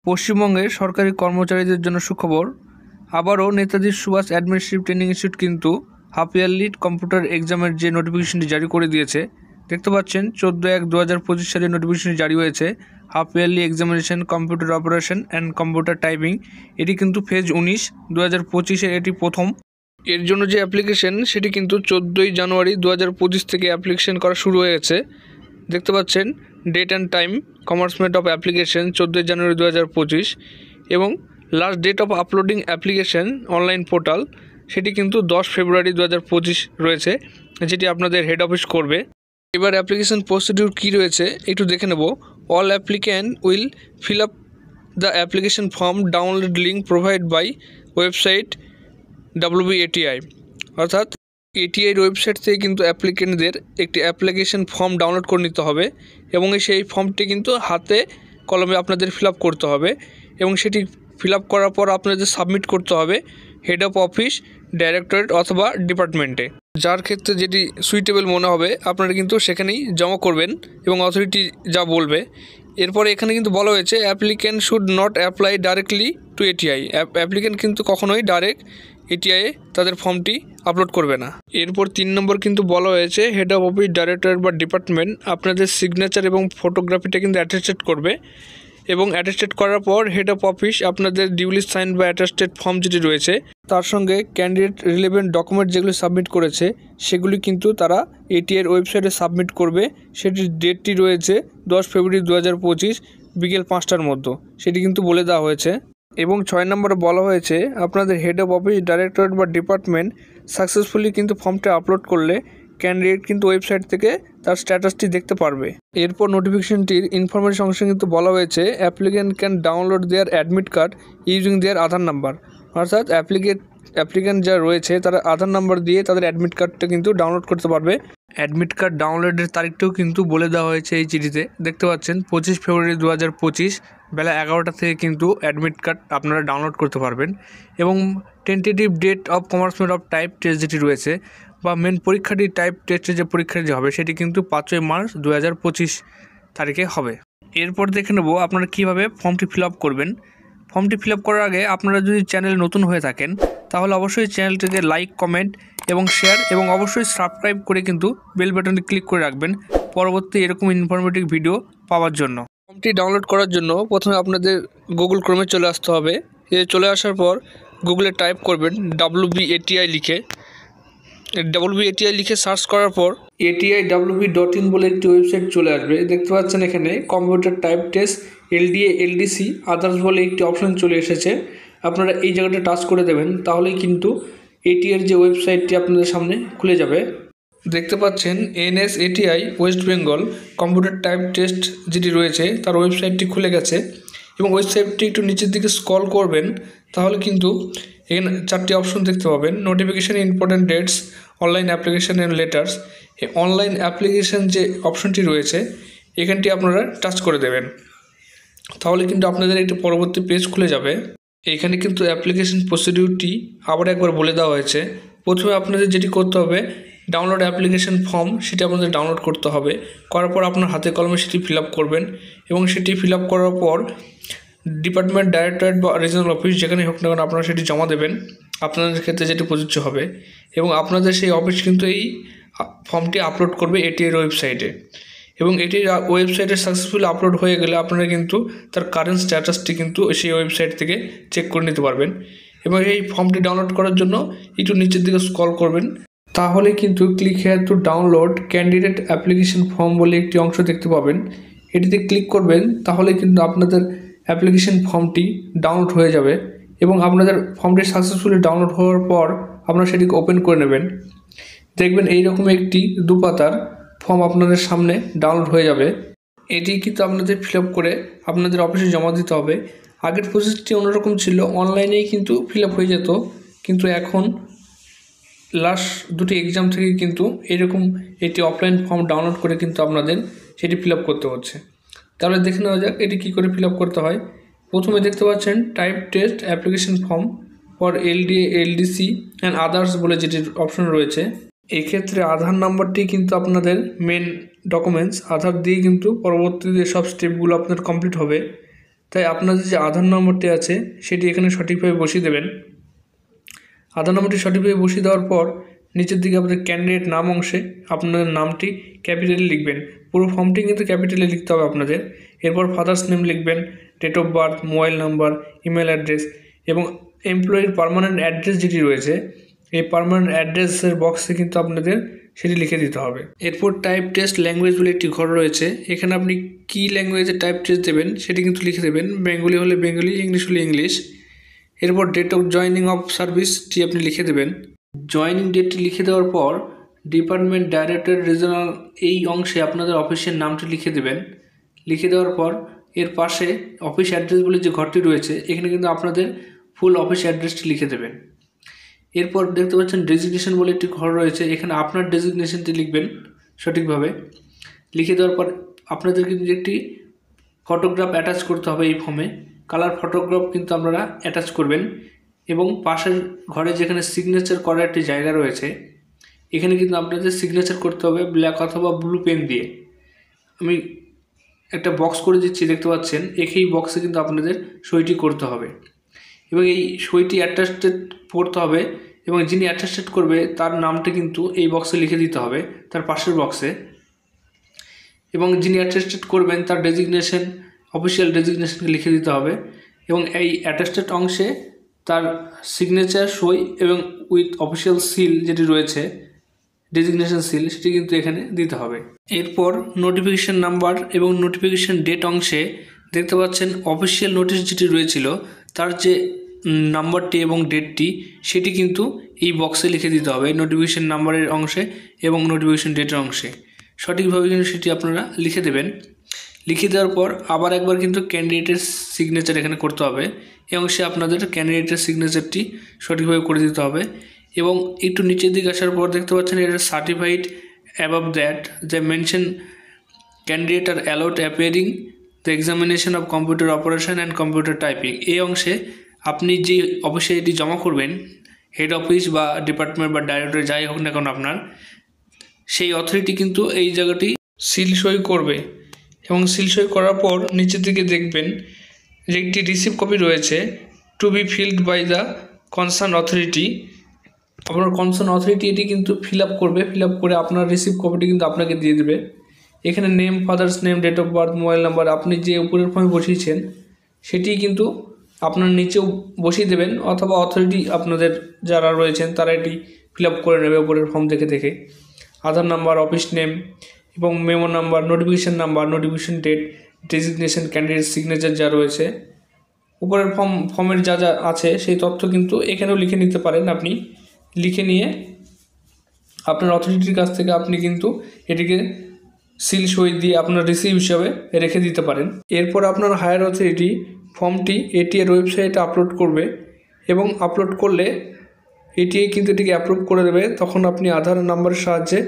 পশ্চিমবঙ্গের সরকারি কর্মচারীদের জন্য সুখবর। আবারও Netaji Subhash administrative training institute কিন্তু হাফ ইয়ারলি কম্পিউটার এক্সামের যে নোটিফিকেশনটি জারি করে দিয়েছে, দেখতে পাচ্ছেন 14/1/2025 সালে নোটিফিকেশনটি জারি হয়েছে। Half yearly examination computer operation and computer typing, এটি কিন্তু ফেজ 19 2025-এর এটি প্রথম। এর জন্য যে অ্যাপ্লিকেশন সেটি কিন্তু 14ই জানুয়ারি 2025 থেকে অ্যাপ্লিকেশন করা শুরু হয়েছে। দেখতে পাচ্ছেন date and time, commencement of application 14 January 2025 এবং last date of uploading application online portal সেটি কিন্তু 10 ফেব্রুয়ারি 2025 রয়েছে, যেটি আপনাদের হেড অফিস করবে। এবার অ্যাপ্লিকেশন প্রসিডিউর কী রয়েছে একটু দেখে নেব। All applicant will fill up the application form, download link provide by website WBATI, অর্থাৎ এটিআইয়ের ওয়েবসাইট থেকে কিন্তু অ্যাপ্লিকেন্টদের একটি অ্যাপ্লিকেশন ফর্ম ডাউনলোড করে নিতে হবে এবং সেই ফর্মটি কিন্তু হাতে কলমে আপনাদের ফিল আপ করতে হবে এবং সেটি ফিল আপ করার পর আপনাদের সাবমিট করতে হবে হেড অফ অফিস, ডাইরেক্টরেট অথবা ডিপার্টমেন্টে। যার ক্ষেত্রে যেটি সুইটেবল মনে হবে আপনারা কিন্তু সেখানেই জমা করবেন এবং অথরিটি যা বলবে। এরপরে এখানে কিন্তু বলা হয়েছে applicant should not apply directly two ATI, applicant কিন্তু কখনোই ডাইরেক্ট এটিআইয়ে তাদের ফর্মটি আপলোড করবে না। এরপর 3 নম্বর কিন্তু বলা হয়েছে হেড অফ অফিস, ডাইরেক্টরেট বা ডিপার্টমেন্ট আপনাদের সিগনেচার এবং ফটোগ্রাফিটা কিন্তু অ্যাটেস্টেড করবে এবং অ্যাটেস্টেড করার পর হেড অফ অফিস আপনাদের ডিউলি সাইন বা অ্যাটেস্টেড ফর্ম যেটি রয়েছে তার সঙ্গে ক্যান্ডিডেট রিলেভেন্ট ডকুমেন্ট যেগুলি সাবমিট করেছে সেগুলি কিন্তু তারা এটিআইয়ের ওয়েবসাইটে সাবমিট করবে। সেটির ডেটটি রয়েছে 10 ফেব্রুয়ারি 2025 বিকেল 5টার মধ্যে, সেটি কিন্তু বলে দেওয়া হয়েছে। এবং 6 নম্বরে বলা হয়েছে আপনাদের হেড অফ অফিস, ডাইরেক্টরেট বা ডিপার্টমেন্ট সাকসেসফুলি কিন্তু ফর্মটা আপলোড করলে ক্যান্ডিডেট কিন্তু ওয়েবসাইট থেকে তার স্ট্যাটাসটি দেখতে পারবে। এরপর নোটিফিকেশনটির ইনফরমেশন অংশে কিন্তু বলা হয়েছে applicant can download their admit card using their Aadhaar number, অর্থাৎ অ্যাপ্লিক্যান্ট যা রয়েছে তারা আধার নাম্বার দিয়ে তাদের অ্যাডমিট কার্ডটা কিন্তু ডাউনলোড করতে পারবে। অ্যাডমিট কার্ড ডাউনলোডের তারিখটাও কিন্তু বলে দেওয়া হয়েছে এই চিঠিতে। দেখতে পাচ্ছেন 25 ফেব্রুয়ারি 2025 বেলা 11টা থেকে কিন্তু অ্যাডমিট কার্ড আপনারা ডাউনলোড করতে পারবেন এবং tentative date of commencement of type test যেটি রয়েছে বা মেন পরীক্ষাটি টাইপ টেস্টের যে পরীক্ষাটি হবে সেটি কিন্তু 5ই মার্চ 2025 তারিখে হবে। এরপর দেখে নেব আপনারা কীভাবে ফর্মটি ফিল আপ করবেন। ফর্মটি ফিল আপ করার আগে আপনারা যদি চ্যানেলে নতুন হয়ে থাকেন তাহলে অবশ্যই চ্যানেলটিকে লাইক, কমেন্ট এবং শেয়ার এবং অবশ্যই সাবস্ক্রাইব করে কিন্তু বেল বাটনে ক্লিক করে রাখবেন পরবর্তী এরকম ইনফরমেটিভ ভিডিও পাওয়ার জন্য। ফর্মটি ডাউনলোড করার জন্য প্রথমে আপনাদের গুগল ক্রোমে চলে আসতে হবে। চলে আসার পর গুগলে টাইপ করবেন WBATI লিখে সার্চ করার পর ATIWB.in বলে একটি ওয়েবসাইট চলে আসবে। দেখতে পাচ্ছেন এখানে computer type test LDA LDC others বলে একটি অপশন চলে এসেছে। আপনারা এই জায়গাটা টাচ করে দেবেন, তাহলেই কিন্তু এটিআইয়ের যে ওয়েবসাইটটি আপনাদের সামনে খুলে যাবে। দেখতে পাচ্ছেন NSATI West Bengal computer type test যেটি রয়েছে তার ওয়েবসাইটটি খুলে গেছে এবং ওয়েবসাইটটি একটু নিচের দিকে স্ক্রল করবেন তাহলে কিন্তু এখানে 4টি অপশন দেখতে পাবেন। Notification, important dates, online application and letters. এই অনলাইন অ্যাপ্লিকেশান যে অপশনটি রয়েছে এখানটি আপনারা টাচ করে দেবেন, তাহলে কিন্তু আপনাদের একটি পরবর্তী পেজ খুলে যাবে। এখানে কিন্তু অ্যাপ্লিকেশন প্রসিডিউরটি আবার একবার বলে দেওয়া হয়েছে। প্রথমে আপনাদের যেটি করতে হবে ডাউনলোড অ্যাপ্লিকেশন ফর্ম, সেটি আপনাদের ডাউনলোড করতে হবে। করার পর আপনার হাতে কলমে সেটি ফিল আপ করবেন এবং সেটি ফিল আপ করার পর ডিপার্টমেন্ট, ডাইরেক্টরেট বা রিজনাল অফিস যেখানে হোক না কেন আপনারা সেটি জমা দেবেন আপনাদের ক্ষেত্রে যেটি প্রযোজ্য হবে এবং আপনাদের সেই অফিস কিন্তু এই ফর্মটি আপলোড করবে এটিআইয়ের ওয়েবসাইটে এবং এটির ওয়েবসাইটে সাকসেসফুলি আপলোড হয়ে গেলে আপনারা কিন্তু তার কারেন্ট স্ট্যাটাসটি কিন্তু সেই ওয়েবসাইট থেকে চেক করে নিতে পারবেন। এবং এই ফর্মটি ডাউনলোড করার জন্য একটু নিচের দিকে স্ক্রল করবেন, তাহলে কিন্তু click here to download candidate application form বলে একটি অংশ দেখতে পাবেন। এটিতে ক্লিক করবেন, তাহলে কিন্তু আপনাদের অ্যাপ্লিকেশন ফর্মটি ডাউনলোড হয়ে যাবে এবং আপনাদের ফর্মটি সাকসেসফুলি ডাউনলোড হওয়ার পর আপনারা সেটিকে ওপেন করে নেবেন। দেখবেন এইরকম একটি 2 পাতার ফর্ম আপনাদের সামনে ডাউনলোড হয়ে যাবে। এটি কিন্তু আপনাদের ফিল আপ করে আপনাদের অফিসে জমা দিতে হবে। আগের প্রসেসটি অন্যরকম ছিল, অনলাইনেই কিন্তু ফিল আপ হয়ে যেত, কিন্তু এখন লাস্ট 2টি এক্সাম থেকে কিন্তু এরকম একটি অফলাইন ফর্ম ডাউনলোড করে কিন্তু আপনাদের সেটি ফিল আপ করতে হচ্ছে। তাহলে দেখে নেওয়া যাক এটি কী করে ফিল আপ করতে হয়। প্রথমে দেখতে পাচ্ছেন type test application form for LDA LDC and others বলে যেটি অপশন রয়েছে। এক্ষেত্রে আধার নাম্বারটি কিন্তু আপনাদের মেন ডকুমেন্টস, আধার দিয়ে কিন্তু পরবর্তীতে সব স্টেপগুলো আপনাদের কমপ্লিট হবে। তাই আপনাদের যে আধার নম্বরটি আছে সেটি এখানে সঠিকভাবে বসিয়ে দেবেন। আধার নম্বরটি সঠিকভাবে বসিয়ে দেওয়ার পর নিচের দিকে আপনাদের ক্যান্ডিডেট নাম অংশে আপনাদের নামটি ক্যাপিটালে লিখবেন। পুরো ফর্মটি কিন্তু ক্যাপিটালে লিখতে হবে আপনাদের। এরপর ফাদার্স নেম লিখবেন, date of birth, mobile number, email address এবং এমপ্লয়ির পার্মানেন্ট অ্যাড্রেস যেটি রয়েছে এই পার্মানেন্ট অ্যাড্রেসের বক্সে কিন্তু আপনাদের সেটি লিখে দিতে হবে। এরপর টাইপ টেস্ট ল্যাঙ্গুয়েজ বলে একটি ঘর রয়েছে, এখানে আপনি কী ল্যাঙ্গুয়েজে টাইপ টেস্ট দেবেন সেটি কিন্তু লিখে দেবেন। বেঙ্গলি হলে বেঙ্গলি, ইংলিশ হলে ইংলিশ। এরপর ডেট অফ জয়নিং অফ সার্ভিসটি আপনি লিখে দেবেন। জয়নিং ডেটটি লিখে দেওয়ার পর ডিপার্টমেন্ট ডাইরেক্টর রিজনাল এই অংশে আপনাদের অফিসের নামটি লিখে দেবেন। লিখে দেওয়ার পর এর পাশে অফিস অ্যাড্রেস বলে যে ঘরটি রয়েছে এখানে কিন্তু আপনাদের ফুল অফিস অ্যাড্রেসটি লিখে দেবেন। এরপর দেখতে পাচ্ছেন ডেজিগনেশন বলে একটি ঘর রয়েছে, এখানে আপনার ডেজিগনেশনটি লিখবেন সঠিকভাবে। লিখে দেওয়ার পর আপনাদের কিন্তু একটি ফটোগ্রাফ অ্যাটাচ করতে হবে এই ফর্মে। কালার ফটোগ্রাফ কিন্তু আপনারা অ্যাটাচ করবেন এবং পাশের ঘরে যেখানে সিগনেচার করার একটি জায়গা রয়েছে এখানে কিন্তু আপনাদের সিগনেচার করতে হবে ব্ল্যাক অথবা ব্লু পেন দিয়ে। আমি একটা বক্স করে দিচ্ছি, দেখতে পাচ্ছেন। এই বক্সে কিন্তু আপনাদের সইটি করতে হবে এবং এই সইটি অ্যাটাস্টেড করতে হবে এবং যিনি অ্যাটাস্টেড করবে তার নামটা কিন্তু এই বক্সে লিখে দিতে হবে তার পাশের বক্সে। এবং যিনি অ্যাটাস্টেড করবেন তার ডেজিগনেশন, অফিসিয়াল ডেজিগনেশনকে লিখে দিতে হবে এবং এই অ্যাটাস্টেড অংশে তার সিগনেচার, সই এবং উইথ অফিসিয়াল সিল যেটি রয়েছে ডেজিগনেশন সিল সেটি কিন্তু এখানে দিতে হবে। এরপর নোটিফিকেশান নাম্বার এবং নোটিফিকেশান ডেট অংশে দেখতে পাচ্ছেন অফিসিয়াল নোটিশ যেটি রয়েছিল তার যে নাম্বারটি এবং ডেটটি সেটি কিন্তু এই বক্সে লিখে দিতে হবে নোটিফিকেশান নাম্বারের অংশে এবং নোটিফিকেশান ডেটের অংশে। সঠিকভাবে কিন্তু সেটি আপনারা লিখে দেবেন। লিখে দেওয়ার পর আবার একবার কিন্তু ক্যান্ডিডেটের সিগনেচার এখানে করতে হবে। এই অংশে আপনাদের ক্যান্ডিডেটের সিগনেচারটি সঠিকভাবে করে দিতে হবে এবং একটু নিচের দিকে আসার পর দেখতে পাচ্ছেন এটা certified above that the mention candidate R allowed appearing the examination of computer operation and computer typing. এই অংশে আপনি যে অফিসে এটি জমা করবেন, হেড অফিস বা ডিপার্টমেন্ট বা ডাইরেক্টর যাই হোক না কেন আপনার, সেই অথরিটি কিন্তু এই জায়গাটি সিল সই করবে এবং সিল সই করার পর নিচের দিকে দেখবেন যে একটি রিসিভ কপি রয়েছে, to be filled by the concern authority. আপনার কনসার্ন অথরিটি এটি কিন্তু ফিল আপ করবে, ফিল আপ করে আপনার রিসিভ কপিটি কিন্তু আপনাকে দিয়ে দেবে। এখানে name, father's name, date of birth, mobile number আপনি যে উপরের ফর্মে বসিয়েছেন সেটি কিন্তু আপনার নিচেও বসিয়ে দেবেন অথবা অথরিটি আপনাদের যারা রয়েছেন তারা এটি ফিল আপ করে নেবে উপরের ফর্ম দেখে দেখে। আধার নাম্বার, অফিস নেম এবং memo number, notification number, notification date, designation, candidate signature যা রয়েছে উপরের ফর্মের যা যা আছে সেই তথ্য কিন্তু এখানেও লিখে নিতে পারেন। আপনি লিখে নিয়ে আপনার অথরিটির কাছ থেকে আপনি কিন্তু এটিকে সিল সই দিয়ে আপনার রিসিভ হিসাবে রেখে দিতে পারেন। এরপর আপনার হায়ার অথরিটি ফর্মটি এটিএর ওয়েবসাইটে আপলোড করবে এবং আপলোড করলে এটিএ কিন্তু এটিকে অ্যাপ্রুভ করে দেবে। তখন আপনি আধার নাম্বারের সাহায্যে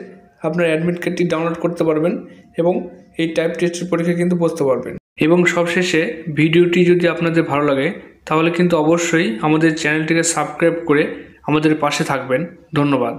আপনার অ্যাডমিট কার্ডটি ডাউনলোড করতে পারবেন এবং এই টাইপ টেস্টের পরীক্ষা কিন্তু বসতে পারবেন। এবং সবশেষে ভিডিওটি যদি আপনাদের ভালো লাগে তাহলে কিন্তু অবশ্যই আমাদের চ্যানেলটিকে সাবস্ক্রাইব করে আমাদের পাশে থাকবেন। ধন্যবাদ।